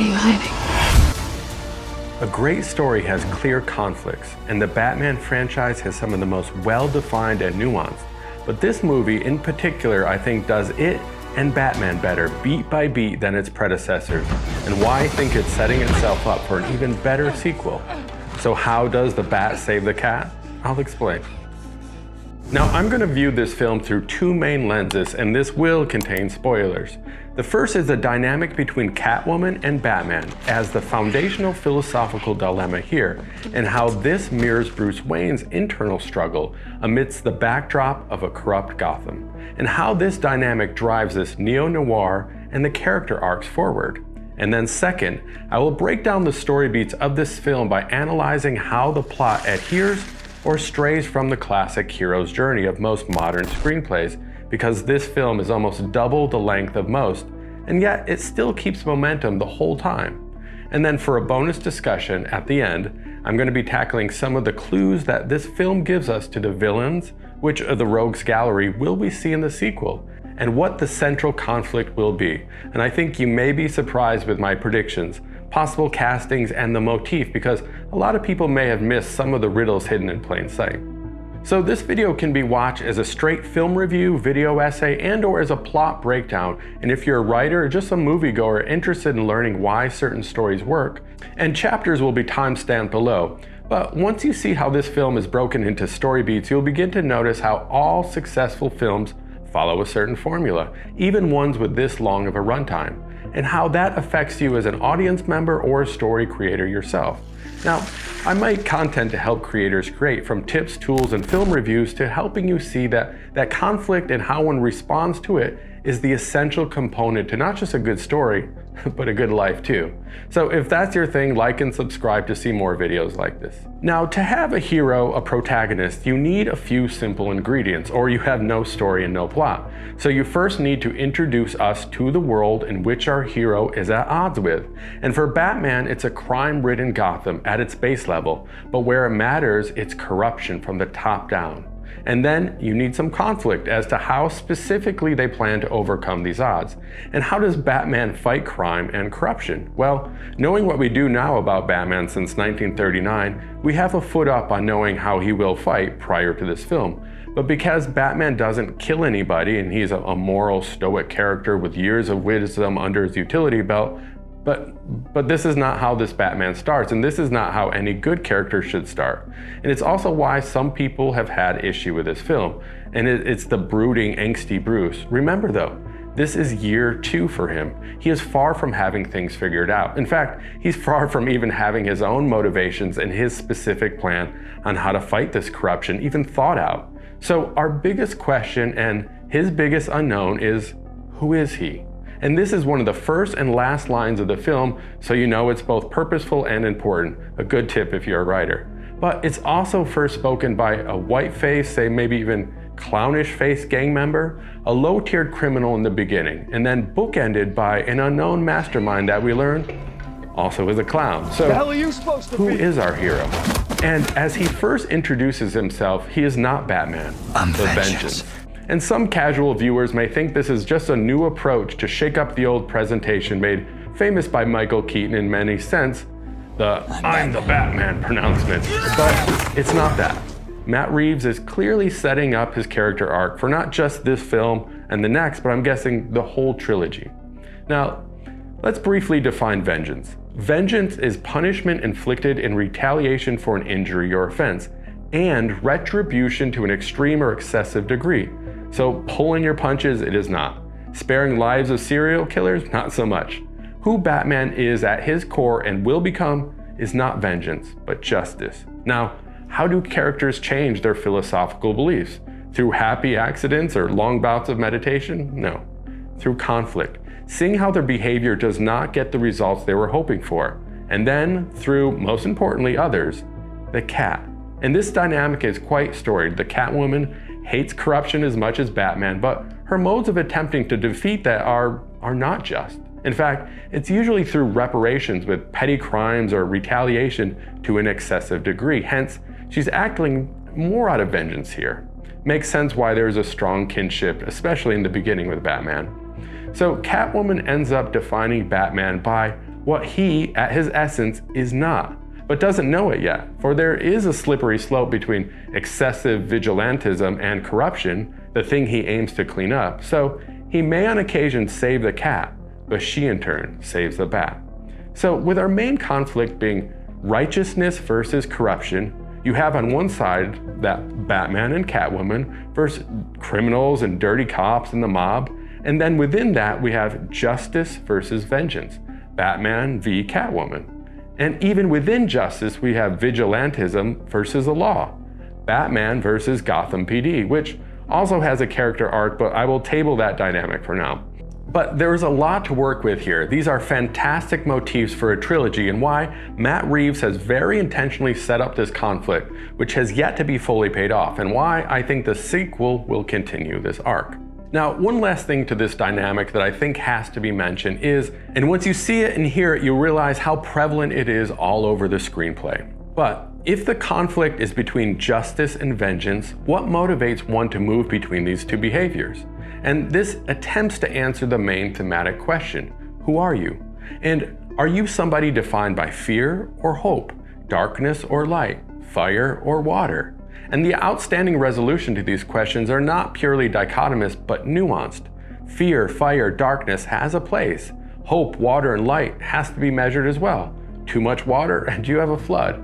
are you hiding? A great story has clear conflicts, and the Batman franchise has some of the most well-defined and nuanced. But this movie in particular, I think, does it and Batman better beat by beat than its predecessors, and why I think it's setting itself up for an even better sequel. So how does the bat save the cat? I'll explain. Now, I'm going to view this film through two main lenses, and this will contain spoilers. The first is the dynamic between Catwoman and Batman as the foundational philosophical dilemma here, and how this mirrors Bruce Wayne's internal struggle amidst the backdrop of a corrupt Gotham, and how this dynamic drives this neo-noir and the character arcs forward. And then second, I will break down the story beats of this film by analyzing how the plot adheres or strays from the classic hero's journey of most modern screenplays, because this film is almost double the length of most, and yet it still keeps momentum the whole time. And then for a bonus discussion at the end, I'm going to be tackling some of the clues that this film gives us to the villains, which of the rogues gallery will we see in the sequel, and what the central conflict will be. And I think you may be surprised with my predictions, possible castings, and the motif, because a lot of people may have missed some of the riddles hidden in plain sight. So this video can be watched as a straight film review, video essay, and or as a plot breakdown. And if you're a writer or just a moviegoer interested in learning why certain stories work, and chapters will be timestamped below. But once you see how this film is broken into story beats, you'll begin to notice how all successful films follow a certain formula, even ones with this long of a runtime, and how that affects you as an audience member or a story creator yourself. Now, I make content to help creators create, from tips, tools, and film reviews to helping you see that conflict and how one responds to it is the essential component to not just a good story, but a good life too. So if that's your thing, like and subscribe to see more videos like this. Now, to have a hero, a protagonist, you need a few simple ingredients, or you have no story and no plot. So you first need to introduce us to the world in which our hero is at odds with. And for Batman, it's a crime-ridden Gotham at its base level, but where it matters, it's corruption from the top down. And then you need some conflict as to how specifically they plan to overcome these odds. And how does Batman fight crime and corruption? Well, knowing what we do now about Batman since 1939, we have a foot up on knowing how he will fight prior to this film. But because Batman doesn't kill anybody, and he's a moral, stoic character with years of wisdom under his utility belt, but this is not how this Batman starts, and this is not how any good character should start. And it's also why some people have had issue with this film, and it's the brooding, angsty Bruce. Remember though, this is year 2 for him. He is far from having things figured out. In fact, he's far from even having his own motivations and his specific plan on how to fight this corruption even thought out. So our biggest question and his biggest unknown is, who is he? And this is one of the first and last lines of the film, so you know it's both purposeful and important. A good tip if you're a writer. But it's also first spoken by a white-faced, say maybe even clownish-faced gang member, a low-tiered criminal in the beginning, and then bookended by an unknown mastermind that we learn also is a clown. So the hell are you supposed to who be? is our hero? And as he first introduces himself, he is not Batman, the Vengeance. And some casual viewers may think this is just a new approach to shake up the old presentation made famous by Michael Keaton in many sense, the I'm the Batman pronouncement. But it's not that. Matt Reeves is clearly setting up his character arc for not just this film and the next, but I'm guessing the whole trilogy. Now, let's briefly define vengeance. Vengeance is punishment inflicted in retaliation for an injury or offense, and retribution to an extreme or excessive degree. So pulling your punches, it is not. Sparing lives of serial killers, not so much. Who Batman is at his core and will become is not vengeance, but justice. Now, how do characters change their philosophical beliefs? Through happy accidents or long bouts of meditation? No. Through conflict. Seeing how their behavior does not get the results they were hoping for. And then through, most importantly, others, the cat. And this dynamic is quite storied. The Catwoman hates corruption as much as Batman, but her modes of attempting to defeat that are not just. In fact, it's usually through reparations with petty crimes or retaliation to an excessive degree. Hence, she's acting more out of vengeance here. Makes sense why there's a strong kinship, especially in the beginning with Batman. So Catwoman ends up defining Batman by what he, at his essence, is not, but doesn't know it yet, for there is a slippery slope between excessive vigilantism and corruption, the thing he aims to clean up, so he may on occasion save the cat, but she in turn saves the bat. So with our main conflict being righteousness versus corruption, you have on one side that Batman and Catwoman versus criminals and dirty cops and the mob, and then within that we have justice versus vengeance, Batman v Catwoman. And even within justice we have vigilantism versus the law, Batman versus Gotham PD, which also has a character arc, but I will table that dynamic for now. But there's a lot to work with here. These are fantastic motifs for a trilogy, and why Matt Reeves has very intentionally set up this conflict, which has yet to be fully paid off, and why I think the sequel will continue this arc. Now, one last thing to this dynamic that I think has to be mentioned is, and once you see it and hear it, you'll realize how prevalent it is all over the screenplay. But if the conflict is between justice and vengeance, what motivates one to move between these two behaviors? And this attempts to answer the main thematic question: who are you? And are you somebody defined by fear or hope, darkness or light, fire or water? And the outstanding resolution to these questions are not purely dichotomous, but nuanced. Fear, fire, darkness has a place. Hope, water, and light has to be measured as well. Too much water and you have a flood.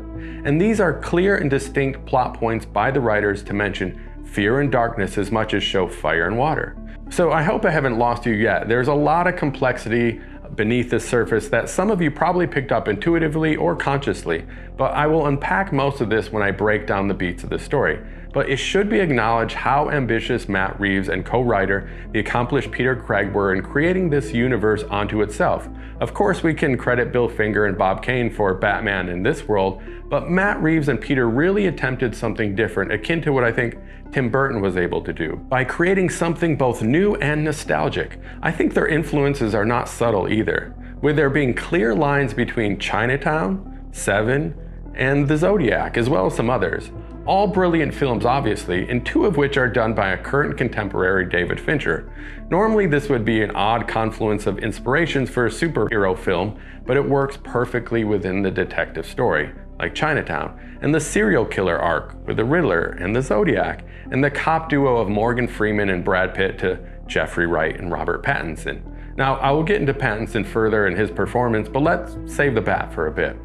And these are clear and distinct plot points by the writers to mention fear and darkness as much as show fire and water. So I hope I haven't lost you yet. There's a lot of complexity beneath the surface that some of you probably picked up intuitively or consciously, but I will unpack most of this when I break down the beats of the story. But it should be acknowledged how ambitious Matt Reeves and co-writer, the accomplished Peter Craig, were in creating this universe onto itself. Of course, we can credit Bill Finger and Bob Kane for Batman in this world, but Matt Reeves and Peter really attempted something different, akin to what I think Tim Burton was able to do, by creating something both new and nostalgic. I think their influences are not subtle either, with there being clear lines between Chinatown, Seven, and The Zodiac, as well as some others. All brilliant films, obviously, and two of which are done by a current contemporary, David Fincher. Normally this would be an odd confluence of inspirations for a superhero film, but it works perfectly within the detective story, like Chinatown, and the serial killer arc with the Riddler and the Zodiac, and the cop duo of Morgan Freeman and Brad Pitt to Jeffrey Wright and Robert Pattinson. Now, I will get into Pattinson further in his performance, but let's save the bat for a bit.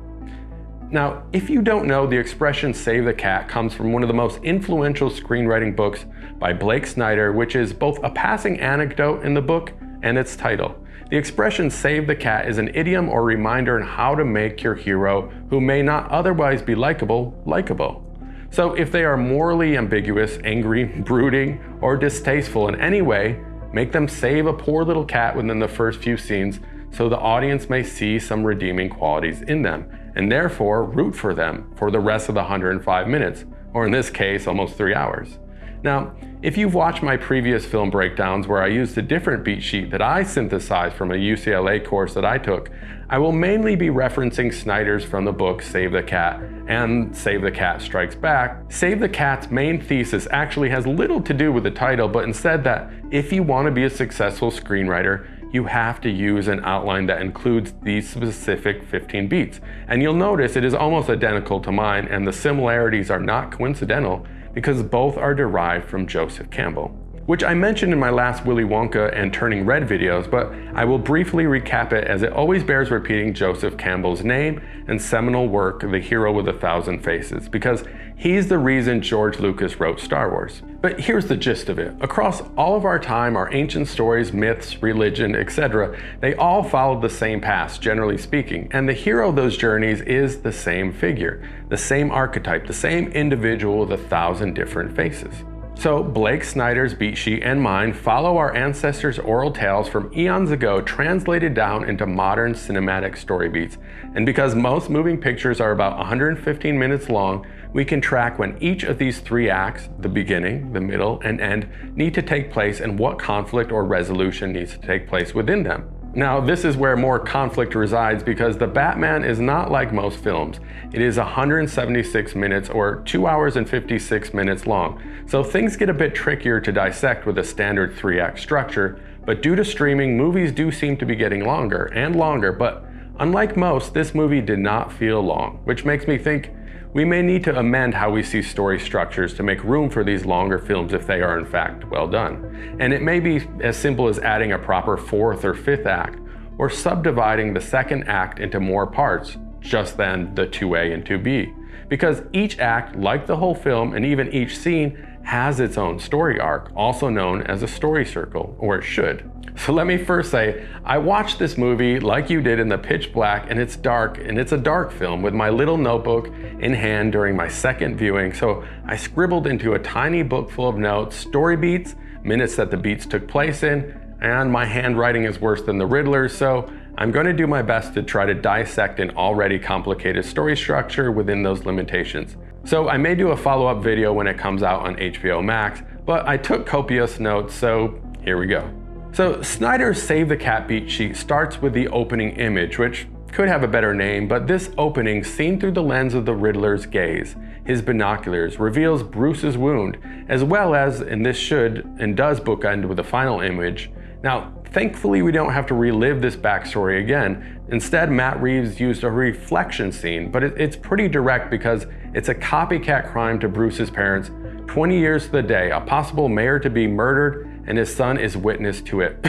Now, if you don't know, the expression "save the cat" comes from one of the most influential screenwriting books by Blake Snyder, which is both a passing anecdote in the book and its title. The expression "save the cat" is an idiom or reminder on how to make your hero, who may not otherwise be likable, likable. So if they are morally ambiguous, angry, brooding, or distasteful in any way, make them save a poor little cat within the first few scenes so the audience may see some redeeming qualities in them, and therefore root for them for the rest of the 105 minutes, or in this case, almost 3 hours. Now, if you've watched my previous film breakdowns where I used a different beat sheet that I synthesized from a UCLA course that I took, I will mainly be referencing Snyder's from the book Save the Cat and Save the Cat Strikes Back. Save the Cat's main thesis actually has little to do with the title, but instead that if you want to be a successful screenwriter, you have to use an outline that includes these specific 15 beats. And you'll notice it is almost identical to mine, and the similarities are not coincidental because both are derived from Joesph Campbell, which I mentioned in my last Willy Wonka and Turning Red videos, but I will briefly recap it as it always bears repeating Joesph Campbell's name and seminal work, The Hero with 1,000 Faces, because he's the reason George Lucas wrote Star Wars. But here's the gist of it. Across all of our time, our ancient stories, myths, religion, etc., they all followed the same paths, generally speaking, and the hero of those journeys is the same figure, the same archetype, the same individual with 1,000 different faces. So Blake Snyder's beat sheet and mine follow our ancestors' oral tales from eons ago translated down into modern cinematic story beats. And because most moving pictures are about 115 minutes long, we can track when each of these 3 acts, the beginning, the middle, and end, need to take place and what conflict or resolution needs to take place within them. Now, this is where more conflict resides because The Batman is not like most films. It is 176 minutes or 2 hours and 56 minutes long. So things get a bit trickier to dissect with a standard 3-act structure, but due to streaming, movies do seem to be getting longer and longer, but Unlike most, this movie did not feel long, which makes me think we may need to amend how we see story structures to make room for these longer films if they are in fact well done. And it may be as simple as adding a proper fourth or fifth act, or subdividing the second act into more parts, just than the 2A and 2B. Because each act, like the whole film and even each scene, has its own story arc, also known as a story circle, or it should. So let me first say, I watched this movie like you did in the pitch black, and it's dark, and it's a dark film, with my little notebook in hand during my second viewing, so I scribbled into a tiny book full of notes, story beats, minutes that the beats took place in, and my handwriting is worse than the Riddler's, so I'm going to do my best to try to dissect an already complicated story structure within those limitations. So I may do a follow-up video when it comes out on HBO Max, but I took copious notes, so here we go. So Snyder's Save the Cat beat sheet starts with the opening image, which could have a better name, but this opening, seen through the lens of the Riddler's gaze, his binoculars, reveals Bruce's wound, as well as, and this should and does bookend with the final image. Now, thankfully we don't have to relive this backstory again. Instead, Matt Reeves used a reflection scene, but it's pretty direct because it's a copycat crime to Bruce's parents. 20 years to the day, a possible mayor to be murdered, and his son is witness to it.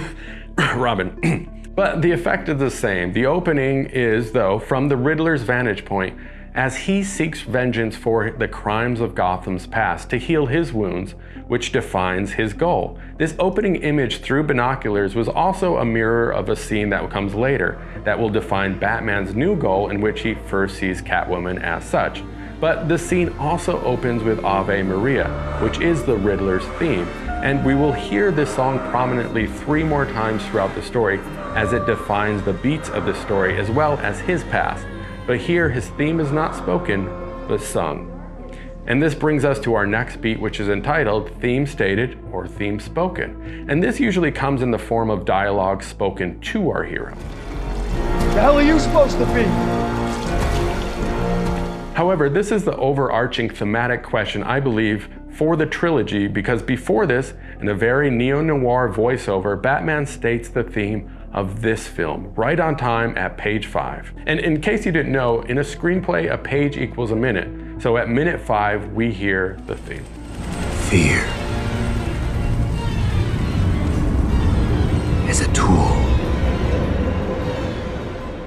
Robin. But the effect is the same. The opening is, though, from the Riddler's vantage point, as he seeks vengeance for the crimes of Gotham's past to heal his wounds, which defines his goal. This opening image through binoculars was also a mirror of a scene that comes later that will define Batman's new goal, in which he first sees Catwoman as such. But the scene also opens with Ave Maria, which is the Riddler's theme, and we will hear this song prominently 3 more times throughout the story as it defines the beats of the story as well as his past. But here his theme is not spoken, but sung. And this brings us to our next beat, which is entitled Theme Stated or Theme Spoken. And this usually comes in the form of dialogue spoken to our hero. The hell are you supposed to be? However, this is the overarching thematic question, I believe, for the trilogy, because before this, in a very neo-noir voiceover, Batman states the theme of this film, right on time at page 5. And in case you didn't know, in a screenplay, a page equals a minute. So at minute 5, we hear the theme. Fear is a tool.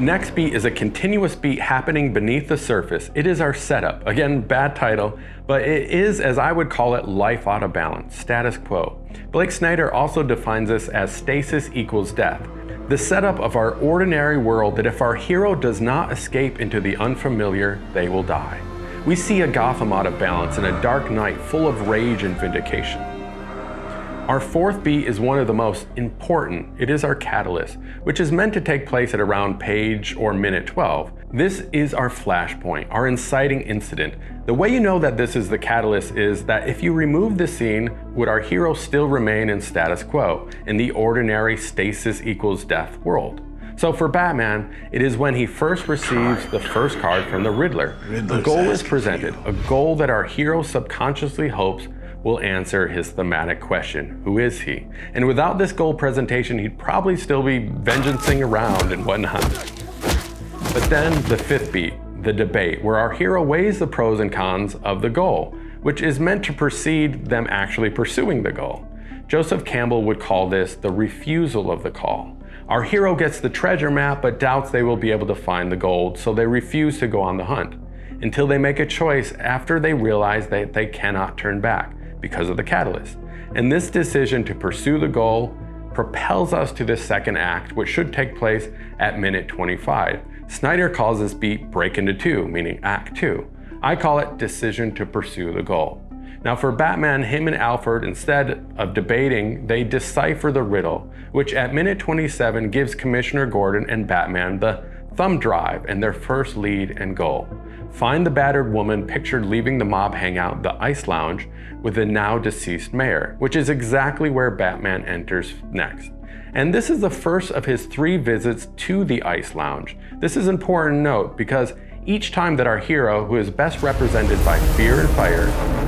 Next beat is a continuous beat happening beneath the surface. It is our setup. Again, bad title, but it is, as I would call it, life out of balance, status quo. Blake Snyder also defines this as stasis equals death. The setup of our ordinary world that if our hero does not escape into the unfamiliar, they will die. We see a Gotham out of balance in a dark night full of rage and vindication. Our fourth beat is one of the most important. It is our catalyst, which is meant to take place at around page or minute 12. This is our flashpoint, our inciting incident. The way you know that this is the catalyst is that if you remove this scene, would our hero still remain in status quo, in the ordinary stasis equals death world? So for Batman, it is when he first receives the first card from the Riddler. A goal is presented, a goal that our hero subconsciously hopes will answer his thematic question, who is he? And without this goal presentation, he'd probably still be vengeancing around and whatnot. But then the fifth beat, the debate, where our hero weighs the pros and cons of the goal, which is meant to precede them actually pursuing the goal. Joesph Campbell would call this the refusal of the call. Our hero gets the treasure map but doubts they will be able to find the gold, so they refuse to go on the hunt, until they make a choice after they realize that they cannot turn back because of the catalyst. And this decision to pursue the goal propels us to the second act, which should take place at minute 25. Snyder calls this beat break into 2, meaning act 2. I call it decision to pursue the goal. Now for Batman, him and Alfred, instead of debating, they decipher the riddle, which at minute 27 gives Commissioner Gordon and Batman the thumb drive and their first lead and goal. Find the battered woman pictured leaving the mob hangout, the Ice Lounge, with the now deceased mayor, which is exactly where Batman enters next. And this is the first of his 3 visits to the Ice Lounge. This is important to note because each time that our hero, who is best represented by fear and fire,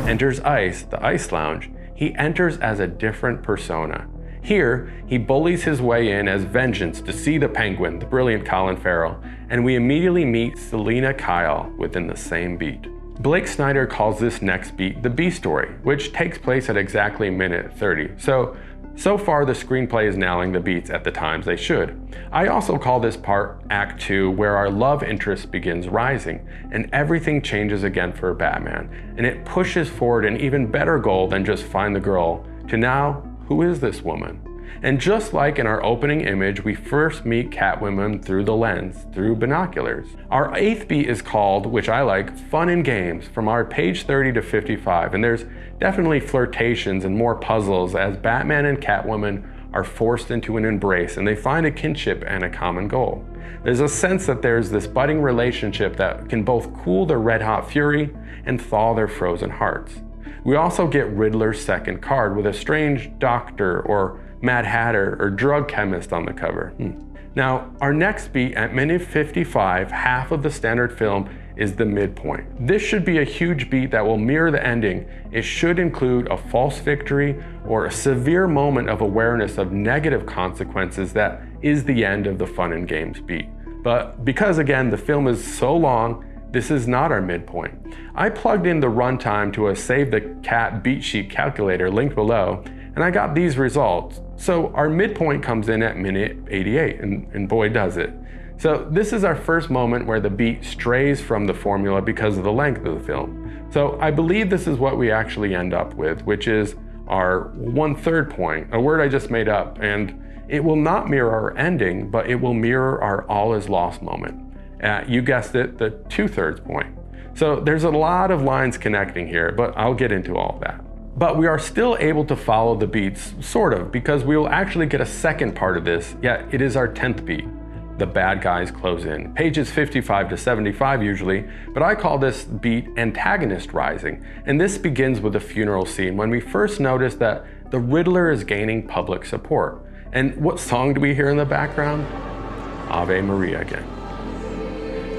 enters the Ice Lounge, he enters as a different persona. Here, he bullies his way in as vengeance to see the Penguin, the brilliant Colin Farrell, and we immediately meet Selina Kyle within the same beat. Blake Snyder calls this next beat the B story, which takes place at exactly minute 30. So far the screenplay is nailing the beats at the times they should. I also call this part Act 2, where our love interest begins rising, and everything changes again for Batman, and it pushes forward an even better goal than just find the girl, to now, who is this woman? And just like in our opening image, we first meet Catwoman through the lens, through binoculars. Our 8th beat is called, which I like, Fun and Games, from our page 30 to 55, and there's definitely flirtations and more puzzles as Batman and Catwoman are forced into an embrace and they find a kinship and a common goal. There's a sense that there's this budding relationship that can both cool their red-hot fury and thaw their frozen hearts. We also get Riddler's second card with a strange doctor or Mad Hatter or drug chemist on the cover. Now, our next beat at minute 55, half of the standard film, is the midpoint. This should be a huge beat that will mirror the ending. It should include a false victory or a severe moment of awareness of negative consequences that is the end of the fun and games beat. But because again, the film is so long, this is not our midpoint. I plugged in the runtime to a Save the Cat beat sheet calculator linked below, and I got these results. So our midpoint comes in at minute 88, and boy does it. So this is our first moment where the beat strays from the formula because of the length of the film. So I believe this is what we actually end up with, which is our 1/3 point, a word I just made up, and it will not mirror our ending, but it will mirror our all is lost moment. You guessed it, the 2/3 point. So there's a lot of lines connecting here, but I'll get into all of that. But we are still able to follow the beats, sort of, because we will actually get a second part of this, yet it is our 10th beat. The bad guys close in. Pages 55 to 75 usually, but I call this beat antagonist rising. And this begins with the funeral scene when we first notice that the Riddler is gaining public support. And what song do we hear in the background? Ave Maria again.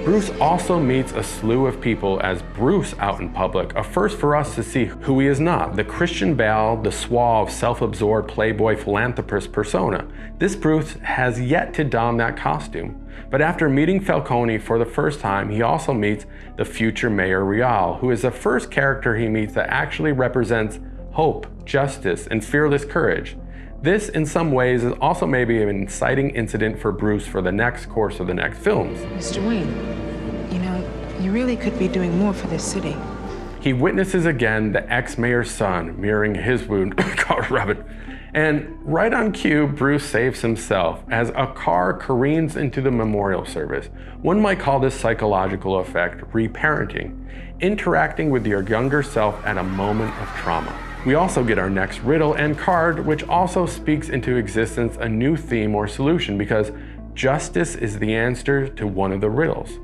Bruce also meets a slew of people as Bruce out in public, a first for us to see who he is not, the Christian Bale, the suave, self-absorbed playboy philanthropist persona. This Bruce has yet to don that costume. But after meeting Falcone for the first time, he also meets the future Mayor Real, who is the first character he meets that actually represents hope, justice, and fearless courage. This, in some ways, is also maybe an inciting incident for Bruce for the next course of the next films. Mr. Wayne, you know, you really could be doing more for this city. He witnesses again the ex-mayor's son mirroring his wound, God, Robin. And right on cue, Bruce saves himself as a car careens into the memorial service. One might call this psychological effect reparenting, interacting with your younger self at a moment of trauma. We also get our next riddle and card, which also speaks into existence a new theme or solution because justice is the answer to one of the riddles.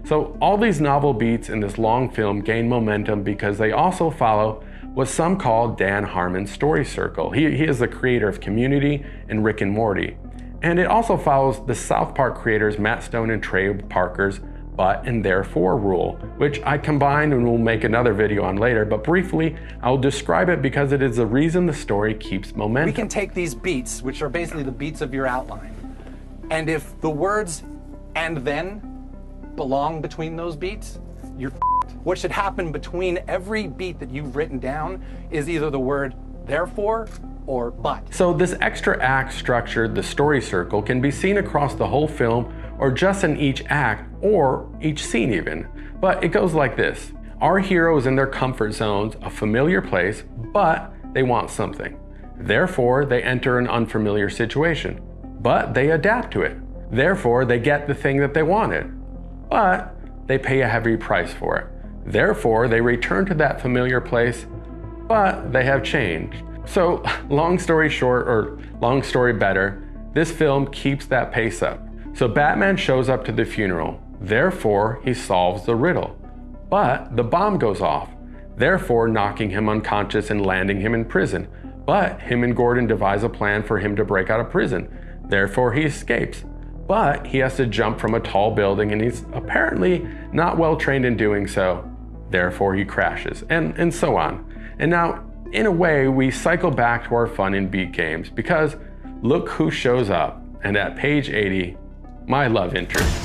So all these novel beats in this long film gain momentum because they also follow what some call Dan Harmon's story circle. He is the creator of Community and Rick and Morty. And it also follows the South Park creators Matt Stone and Trey Parker's but and therefore rule, which I combined and will make another video on later, but briefly, I'll describe it because it is the reason the story keeps momentum. We can take these beats, which are basically the beats of your outline, and if the words and then belong between those beats, you're f***ed. What should happen between every beat that you've written down is either the word therefore or but. So this extra act structure, the story circle, can be seen across the whole film or just in each act or each scene even. But it goes like this. Our hero is in their comfort zones, a familiar place, but they want something. Therefore, they enter an unfamiliar situation, but they adapt to it. Therefore, they get the thing that they wanted, but they pay a heavy price for it. Therefore, they return to that familiar place, but they have changed. So, long story short, or long story better, this film keeps that pace up. So Batman shows up to the funeral, therefore he solves the riddle. But the bomb goes off, therefore knocking him unconscious and landing him in prison. But him and Gordon devise a plan for him to break out of prison, therefore he escapes. But he has to jump from a tall building and he's apparently not well trained in doing so, therefore he crashes, and so on. And now, in a way, we cycle back to our fun and beat games because look who shows up, and at page 80, my love interest.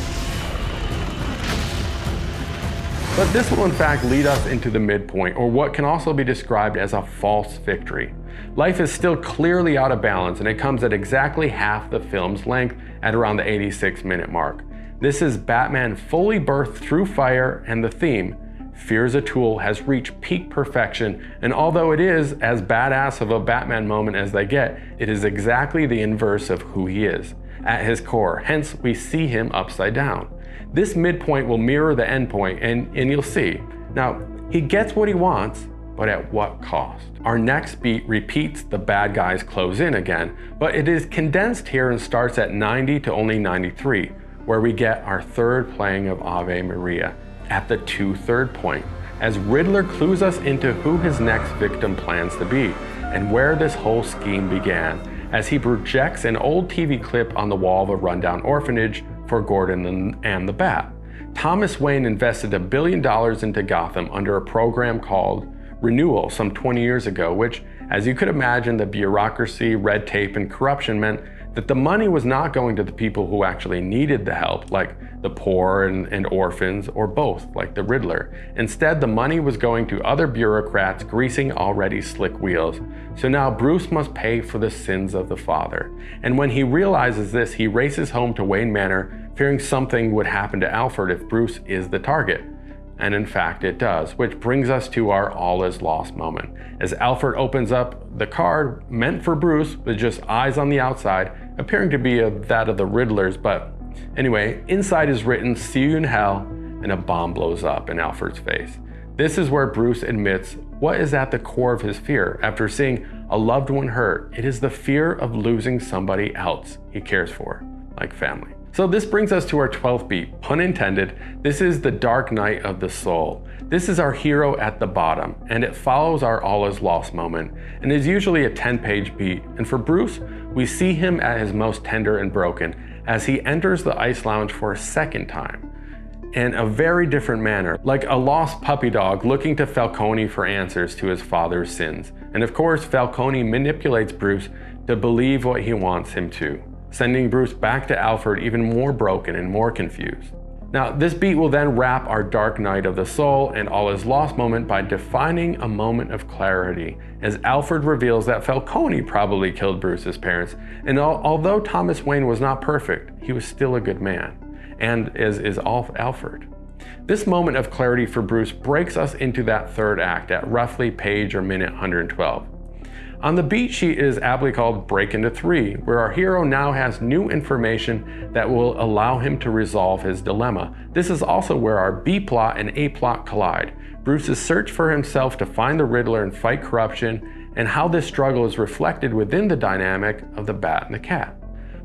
But this will in fact lead us into the midpoint, or what can also be described as a false victory. Life is still clearly out of balance, and it comes at exactly half the film's length at around the 86-minute mark. This is Batman fully birthed through fire, and the theme, Fear is a Tool, has reached peak perfection, and although it is as badass of a Batman moment as they get, it is exactly the inverse of who he is at his core, hence we see him upside down. This midpoint will mirror the endpoint, and you'll see. Now, he gets what he wants, but at what cost? Our next beat repeats the bad guys close in again, but it is condensed here and starts at 90 to only 93, where we get our third playing of Ave Maria at the 2/3 point, as Riddler clues us into who his next victim plans to be and where this whole scheme began, as he projects an old TV clip on the wall of a rundown orphanage for Gordon and the Bat. Thomas Wayne invested $1 billion into Gotham under a program called Renewal some 20 years ago, which, as you could imagine, the bureaucracy, red tape, and corruption meant that the money was not going to the people who actually needed the help, like the poor and orphans, or both, like the Riddler. Instead, the money was going to other bureaucrats greasing already slick wheels. So now Bruce must pay for the sins of the father. And when he realizes this, he races home to Wayne Manor, fearing something would happen to Alfred if Bruce is the target. And in fact it does, which brings us to our all is lost moment, as Alfred opens up the card meant for Bruce with just eyes on the outside, appearing to be that of the Riddler's, but anyway, inside is written, "See you in hell," and a bomb blows up in Alfred's face. This is where Bruce admits what is at the core of his fear after seeing a loved one hurt. It is the fear of losing somebody else he cares for, like family. So this brings us to our 12th beat, pun intended. This is the Dark Night of the Soul. This is our hero at the bottom, and it follows our all is lost moment, and is usually a 10-page beat. And for Bruce, we see him at his most tender and broken, as he enters the Ice Lounge for a second time, in a very different manner, like a lost puppy dog looking to Falcone for answers to his father's sins. And of course, Falcone manipulates Bruce to believe what he wants him to, sending Bruce back to Alfred even more broken and more confused. Now, this beat will then wrap our Dark Night of the Soul and all is lost moment by defining a moment of clarity, as Alfred reveals that Falcone probably killed Bruce's parents, and although Thomas Wayne was not perfect, he was still a good man, and as is Alfred. This moment of clarity for Bruce breaks us into that third act at roughly page or minute 112. On the beat sheet is aptly called Break into 3, where our hero now has new information that will allow him to resolve his dilemma. This is also where our B plot and A plot collide. Bruce's search for himself to find the Riddler and fight corruption, and how this struggle is reflected within the dynamic of the Bat and the Cat,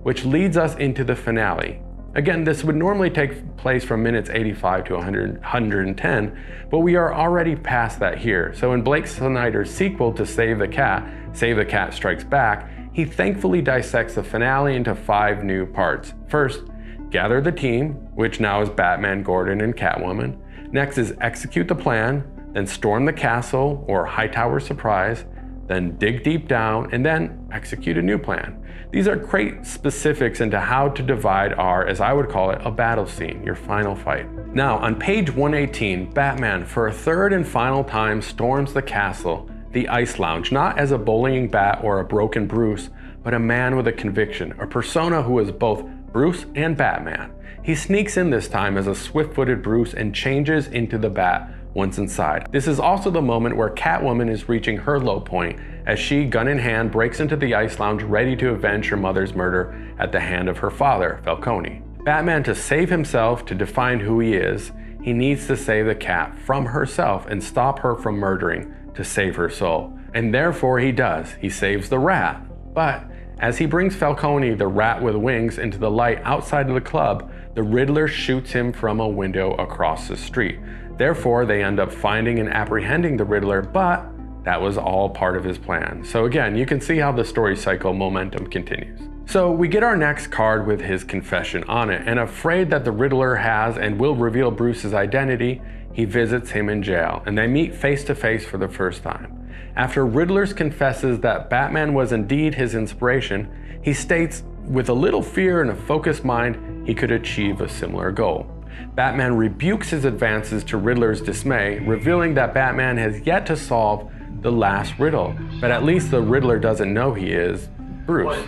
which leads us into the finale. Again, this would normally take place from minutes 85 to 110, but we are already past that here. So in Blake Snyder's sequel to Save the Cat Strikes Back, he thankfully dissects the finale into 5 new parts. First, gather the team, which now is Batman, Gordon, and Catwoman. Next is execute the plan, then storm the castle or Hightower surprise, then dig deep down, and then execute a new plan. These are great specifics into how to divide our, as I would call it, a battle scene, your final fight. Now, on page 118, Batman, for a third and final time, storms the castle, the Ice Lounge, not as a bullying bat or a broken Bruce, but a man with a conviction, a persona who is both Bruce and Batman. He sneaks in this time as a swift-footed Bruce and changes into the Bat once inside. This is also the moment where Catwoman is reaching her low point, as she, gun in hand, breaks into the Ice Lounge ready to avenge her mother's murder at the hand of her father, Falcone. Batman, to save himself, to define who he is, he needs to save the cat from herself and stop her from murdering to save her soul. And therefore he does. He saves the rat. But as he brings Falcone, the rat with wings, into the light outside of the club, the Riddler shoots him from a window across the street. Therefore, they end up finding and apprehending the Riddler, but that was all part of his plan. So again, you can see how the story cycle momentum continues. So we get our next card with his confession on it, and afraid that the Riddler has and will reveal Bruce's identity, he visits him in jail, and they meet face to face for the first time. After Riddler confesses that Batman was indeed his inspiration, he states, with a little fear and a focused mind, he could achieve a similar goal. Batman rebukes his advances to Riddler's dismay, revealing that Batman has yet to solve the last riddle, but at least the Riddler doesn't know he is Bruce.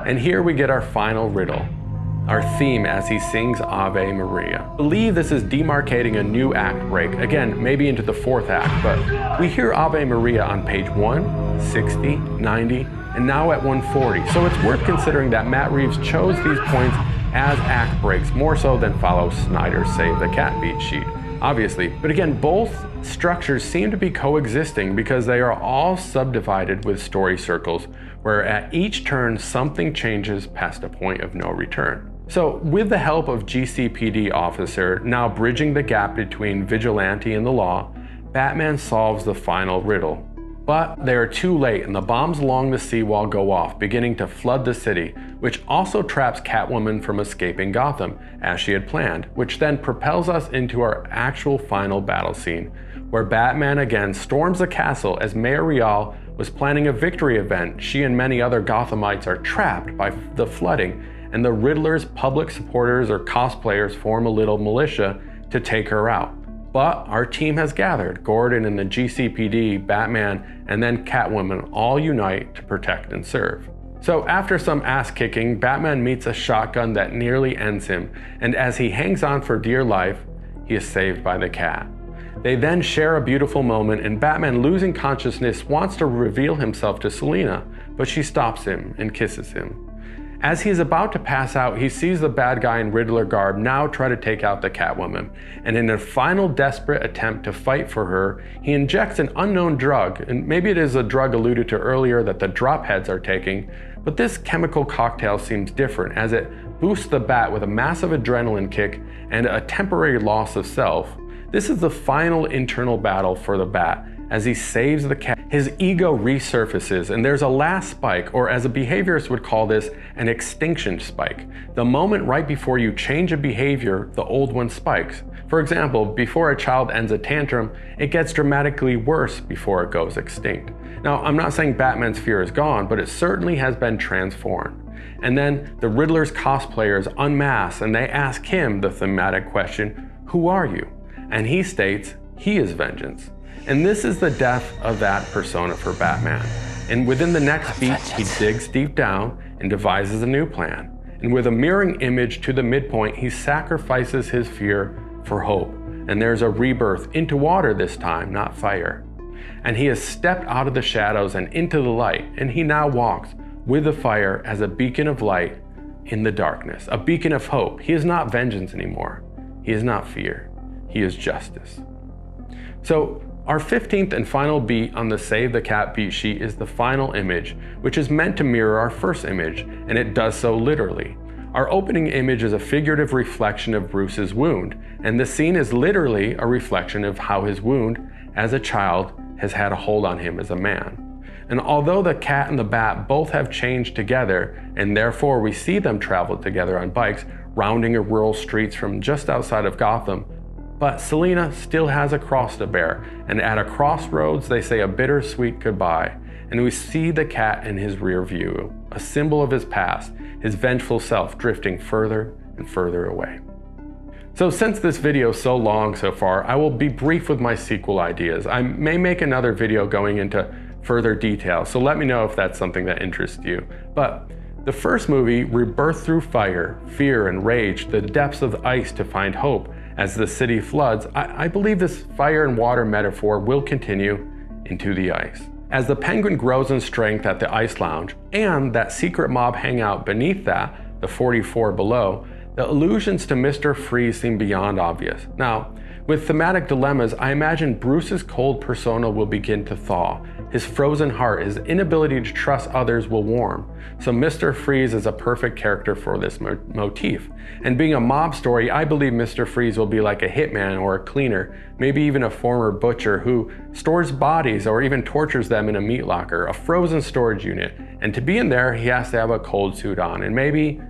And here we get our final riddle, our theme as he sings Ave Maria. I believe this is demarcating a new act break, again, maybe into the 4th act, but we hear Ave Maria on page 1, 60, 90, and now at 140. So it's worth considering that Matt Reeves chose these points as act breaks, more so than follow Snyder's Save the Cat beat sheet, obviously. But again, both structures seem to be coexisting because they are all subdivided with story circles, where at each turn something changes past a point of no return. So with the help of GCPD officer now bridging the gap between vigilante and the law, Batman solves the final riddle. But they are too late and the bombs along the seawall go off, beginning to flood the city, which also traps Catwoman from escaping Gotham, as she had planned, which then propels us into our actual final battle scene, where Batman again storms the castle as Mayor Real was planning a victory event. She and many other Gothamites are trapped by the flooding, and the Riddler's public supporters or cosplayers form a little militia to take her out. But our team has gathered. Gordon and the GCPD, Batman, and then Catwoman all unite to protect and serve. So after some ass kicking, Batman meets a shotgun that nearly ends him, and as he hangs on for dear life, he is saved by the cat. They then share a beautiful moment, and Batman, losing consciousness, wants to reveal himself to Selina, but she stops him and kisses him. As he is about to pass out, he sees the bad guy in Riddler garb now try to take out the Catwoman, and in a final desperate attempt to fight for her, he injects an unknown drug, and maybe it is a drug alluded to earlier that the Dropheads are taking, but this chemical cocktail seems different as it boosts the Bat with a massive adrenaline kick and a temporary loss of self. This is the final internal battle for the Bat. As he saves the cat, his ego resurfaces, and there's a last spike, or as a behaviorist would call this, an extinction spike. The moment right before you change a behavior, the old one spikes. For example, before a child ends a tantrum, it gets dramatically worse before it goes extinct. Now, I'm not saying Batman's fear is gone, but it certainly has been transformed. And then the Riddler's cosplayers unmask, and they ask him the thematic question, "Who are you?" And he states, he is vengeance. And this is the death of that persona for Batman. And within the next beat, he digs deep down and devises a new plan. And with a mirroring image to the midpoint, he sacrifices his fear for hope. And there's a rebirth into water this time, not fire. And he has stepped out of the shadows and into the light. And he now walks with the fire as a beacon of light in the darkness, a beacon of hope. He is not vengeance anymore. He is not fear. He is justice. So, our 15th and final beat on the Save the Cat beat sheet is the final image, which is meant to mirror our first image, and it does so literally. Our opening image is a figurative reflection of Bruce's wound, and the scene is literally a reflection of how his wound as a child has had a hold on him as a man. And although the cat and the bat both have changed together, and therefore we see them travel together on bikes, rounding rural streets from just outside of Gotham, but Selina still has a cross to bear, and at a crossroads they say a bittersweet goodbye, and we see the cat in his rear view, a symbol of his past, his vengeful self drifting further and further away. So since this video is so long so far, I will be brief with my sequel ideas. I may make another video going into further detail, so let me know if that's something that interests you. But the first movie, rebirth through fire, fear and rage, the depths of ice to find hope, as the city floods, I believe this fire and water metaphor will continue into the ice. As the Penguin grows in strength at the Ice Lounge, and that secret mob hangout beneath that, the 44 below, the allusions to Mr. Freeze seem beyond obvious. Now, with thematic dilemmas, I imagine Bruce's cold persona will begin to thaw. His frozen heart, his inability to trust others will warm. So Mr. Freeze is a perfect character for this motif. And being a mob story, I believe Mr. Freeze will be like a hitman or a cleaner, maybe even a former butcher who stores bodies or even tortures them in a meat locker, a frozen storage unit. And to be in there, he has to have a cold suit on. And maybe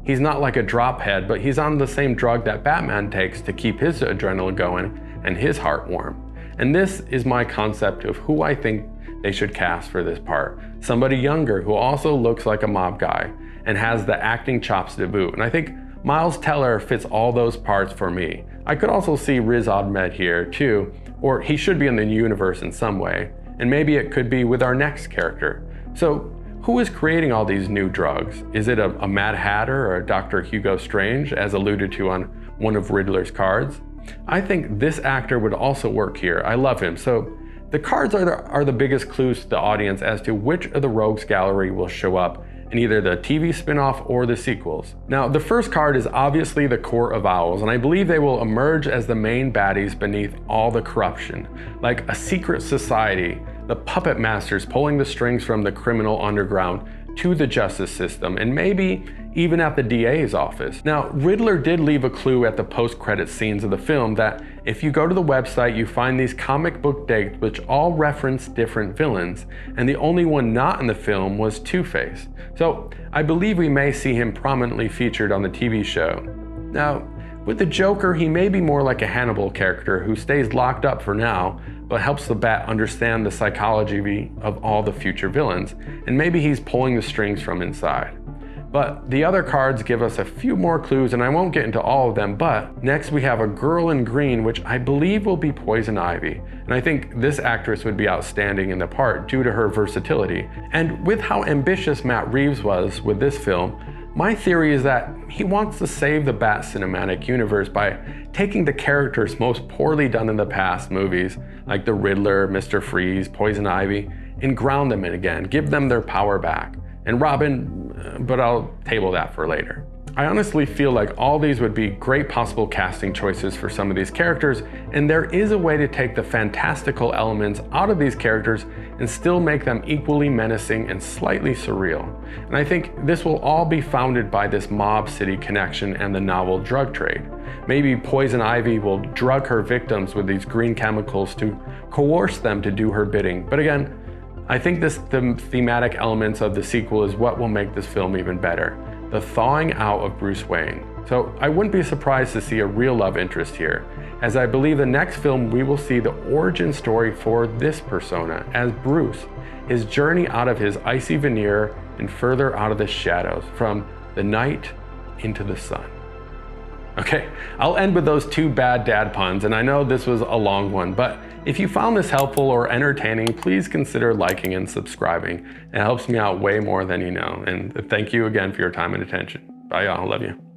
he's not like a drophead, but he's on the same drug that Batman takes to keep his adrenaline going and his heart warm. And this is my concept of who I think they should cast for this part. Somebody younger who also looks like a mob guy and has the acting chops to boot. And I think Miles Teller fits all those parts for me. I could also see Riz Ahmed here too, or he should be in the universe in some way. And maybe it could be with our next character. So who is creating all these new drugs? Is it a Mad Hatter or a Dr. Hugo Strange, as alluded to on one of Riddler's cards? I think this actor would also work here. I love him. So the cards are the biggest clues to the audience as to which of the Rogues Gallery will show up in either the TV spin-off or the sequels. Now, the first card is obviously the Court of Owls, and I believe they will emerge as the main baddies beneath all the corruption. Like a secret society, the puppet masters pulling the strings from the criminal underground to the justice system, and maybe even at the DA's office. Now, Riddler did leave a clue at the post-credit scenes of the film that if you go to the website, you find these comic book dates which all reference different villains, and the only one not in the film was Two-Face. So I believe we may see him prominently featured on the TV show. Now, with the Joker, he may be more like a Hannibal character who stays locked up for now, but helps the Bat understand the psychology of all the future villains, and maybe he's pulling the strings from inside. But the other cards give us a few more clues, and I won't get into all of them, but next we have a girl in green, which I believe will be Poison Ivy. And I think this actress would be outstanding in the part due to her versatility. And with how ambitious Matt Reeves was with this film, my theory is that he wants to save the Bat cinematic universe by taking the characters most poorly done in the past movies, like the Riddler, Mr. Freeze, Poison Ivy, and ground them in again, give them their power back. And Robin, but I'll table that for later. I honestly feel like all these would be great possible casting choices for some of these characters, and there is a way to take the fantastical elements out of these characters and still make them equally menacing and slightly surreal. And I think this will all be founded by this mob city connection and the novel drug trade. Maybe Poison Ivy will drug her victims with these green chemicals to coerce them to do her bidding. But again, I think the thematic elements of the sequel is what will make this film even better. The thawing out of Bruce Wayne. So I wouldn't be surprised to see a real love interest here, as I believe the next film we will see the origin story for this persona as Bruce, his journey out of his icy veneer and further out of the shadows, from the night into the sun. Okay, I'll end with those two bad dad puns, and I know this was a long one, but if you found this helpful or entertaining, please consider liking and subscribing. It helps me out way more than you know. And thank you again for your time and attention. Bye, y'all. Love you.